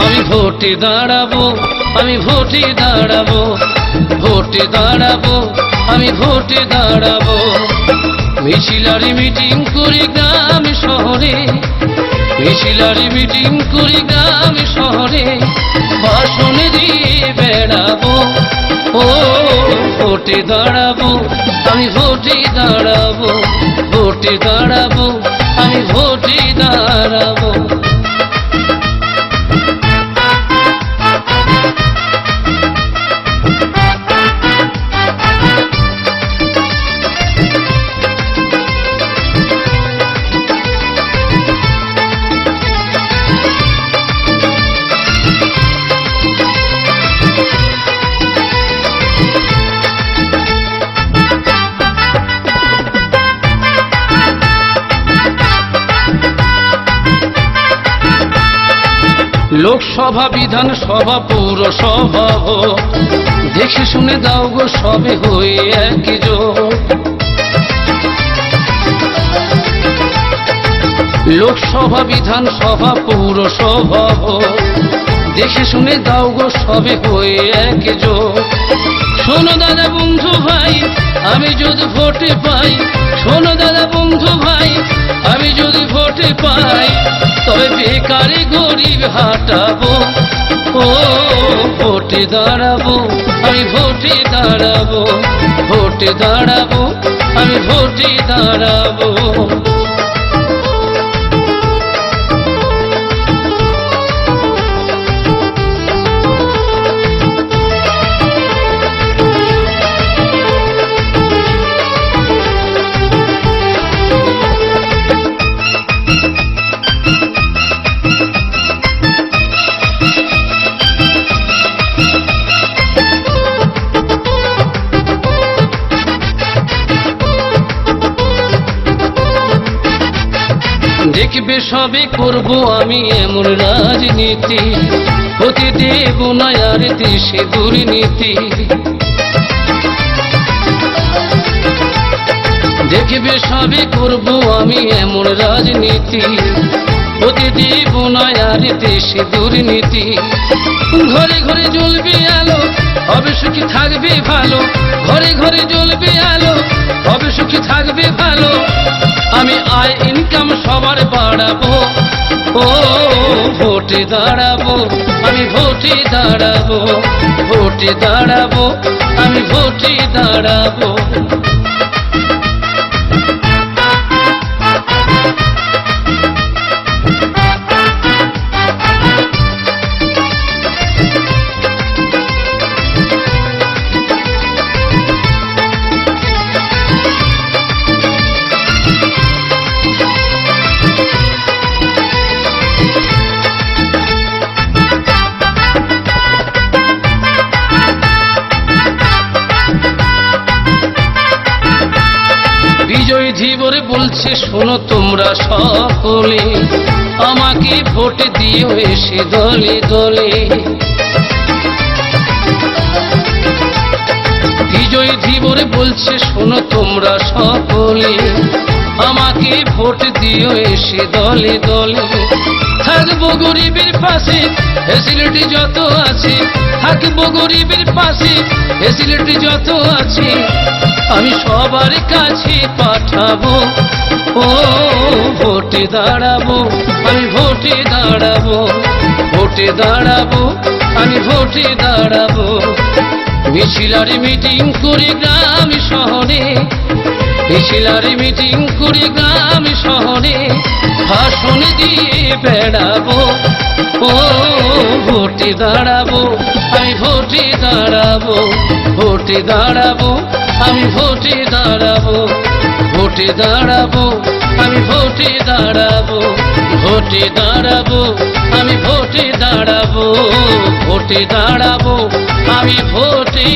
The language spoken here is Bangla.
আমি ভোটে দাঁড়াবো, আমি ভোটে দাঁড়াবো, ভোটে দাঁড়াবো, আমি ভোটে দাঁড়াবো। মিছিলারি মিটিং করি গ্রাম শহরে, মিছিলারি মিটিং করি গ্রাম শহরে, ভাষণ দিয়ে বেড়াবো। ও ভোটে দাঁড়াবো, আমি ভোটে দাঁড়াবো, ভোটে দাঁড়াবো, আমি ভোটে দাঁড়াবো। লোকসভা, বিধানসভা, পৌরসভা হোক, দেখে শুনে দাও গো সবে হয়ে একজোট। লোকসভা, বিধানসভা, পৌরসভা হোক, দেখে শুনে দাও গো সবে হয়ে একজোট। শোনো দাদা বন্ধু ভাই, আমি যদি ভোটে পাই, শোনো দাদা বন্ধু ভাই, আমি যদি ভোটে পাই, তবে বেকারে গরিব হাঁটাবো। ও ভোটে দাঁড়াবো, আমি ভোটে দাঁড়াবো, ভোটে দাঁড়াবো, আমি ভোটে দাঁড়াবো। দেখবে সবে করব আমি এমন রাজনীতি, হতে দেব না আর দেশে দুর্নীতি। দেখবে সবে করব আমি এমন রাজনীতি, হতে দেব না আর দেশে দুর্নীতি। ঘরে ঘরে জ্বলবে আলো, হবে সুখী থাকবে ভালো, ঘরে ঘরে জ্বলবে আলো, হবে সুখী থাকবে ভালো। আমি আয় ইনকাম সবার বাড়াবো। ও ভোটে দাঁড়াবো, আমি ভোটে দাঁড়াবো, ভোটে দাঁড়াবো, আমি ভোটে দাঁড়াবো। বিজয় ধীবর বলছে শোনো তোমরা সকলে, আমাকে ভোট দিও এসে দলে দলে। বিজয় ধীবর বলছে শোনো তোমরা সকলে, আমাকে ভোট দিও এসে দলে দলে। থাকবো গরিবের পাশে, ফ্যাসিলিটি যত আছে, থাকবো গরিবের পাশে, ফ্যাসিলিটি যত আছে, আমি সবার কাছে পাঠাবো। ও ভোটে দাঁড়াবো, আমি ভোটে দাঁড়াবো, ভোটে দাঁড়াবো, আমি ভোটে দাঁড়াবো। মিছিলারি মিটিং করি গ্রাম শহরে, মিছিলারি মিটিং করি গ্রাম শহরে, ভাষণ দিয়ে বেড়াবো। ও ভোটে দাঁড়াবো, আমি ভোটে দাঁড়াবো, ভোটে দাঁড়াবো, আমি ভোটে দাঁড়াবো, ভোটে দাঁড়াবো, আমি ভোটে দাঁড়াবো, ভোটে দাঁড়াবো, আমি ভোটে দাঁড়াবো, ভোটে দাঁড়াবো, আমি ভোটে